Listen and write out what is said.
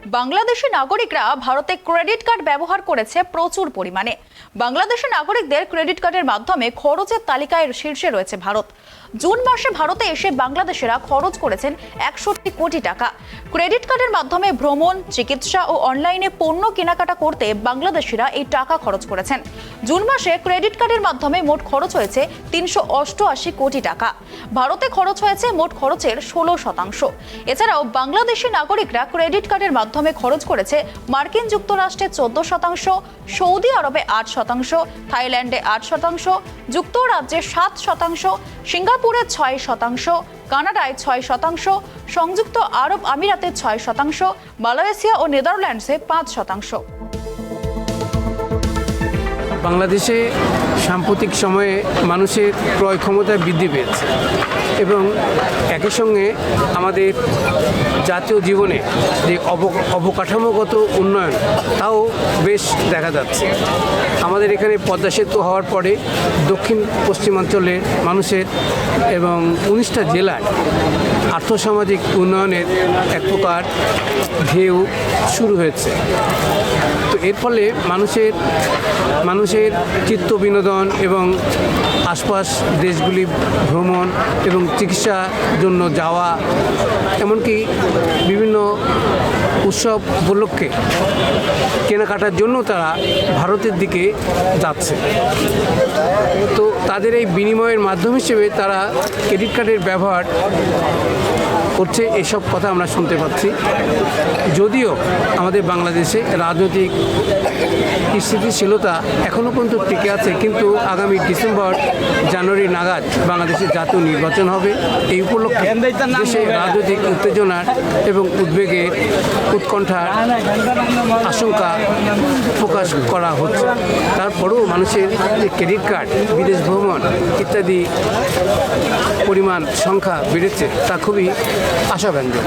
বাংলাদেশি নাগরিকরা ভারতে credit card ব্যবহার করেছে প্রচুর পরিমাণে। বাংলাদেশি নাগরিকদের ক্রেডিট কার্ডের মাধ্যমে খরচের তালিকায় শীর্ষে রয়েছে ভারত। জুন মাসে ভারতে এসে বাংলাদেশিরা খরচ করেছেন 61 কোটি টাকা। ক্রেডিট কার্ডের মাধ্যমে ভ্রমণ, চিকিৎসা ও অনলাইনে পণ্য কেনাকাটা করতে বাংলাদেশিরা এই টাকা খরচ করেছেন। জুন মাসে ক্রেডিট কার্ডের মাধ্যমে মোট খরচ হয়েছে 388 কোটি টাকা। ভারতে খরচ হয়েছে মোট খরচের 16%। এছাড়াও বাংলাদেশি নাগরিকরা ক্রেডিট কার্ডের মাধ্যমে খরচ করেছে মার্কিন যুক্তরাষ্ট্রে 14%, সৌদি আরবে 8%, থাইল্যান্ডে 8%, যুক্তরাজ্যে 7%, সিঙ্গাপুরে 6%, কানাডায় 6%, সংযুক্ত আরব আমিরাতে 6%, মালয়েশিয়া ও নেদারল্যান্ডসে 5%। বাংলাদেশে সাম্প্রতিক সময়ে মানুষের ক্রয় ক্ষমতা বৃদ্ধি পেয়েছে এবং একই সঙ্গে আমাদের জাতীয় জীবনে যে অবকাঠামোগত উন্নয়ন তাও বেশ দেখা যাচ্ছে। আমাদের এখানে পদ্মা সেতু হওয়ার পরে দক্ষিণ পশ্চিমাঞ্চলের মানুষের এবং 19টা জেলায় আর্থসামাজিক উন্নয়নের এক প্রকার ঢেউ শুরু হয়েছে। তো এর ফলে মানুষের চিত্ত বিনোদন এবং আশপাশ দেশগুলি ভ্রমণ এবং চিকিৎসার জন্য যাওয়া, এমনকি বিভিন্ন উৎসব উপলক্ষে কেনাকাটার জন্য তারা ভারতের দিকে যাচ্ছে। তো তাদের এই বিনিময়ের মাধ্যম হিসেবে তারা ক্রেডিট কার্ডের ব্যবহার করছে, এসব কথা আমরা শুনতে পাচ্ছি। যদিও আমাদের বাংলাদেশে রাজনৈতিক স্থিতিশীলতা এখনও পর্যন্ত টিকে আছে, কিন্তু আগামী ডিসেম্বর জানুয়ারি নাগাদ বাংলাদেশে জাতীয় নির্বাচন হবে। এই উপলক্ষে দেশে রাজনৈতিক উত্তেজনার এবং উদ্বেগের উৎকণ্ঠার আশঙ্কা প্রকাশ করা হচ্ছে। তারপরেও মানুষের যে ক্রেডিট কার্ড, বিদেশ ভ্রমণ ইত্যাদি পরিমাণ সংখ্যা বেড়েছে তা খুবই আশাব্যঞ্জক।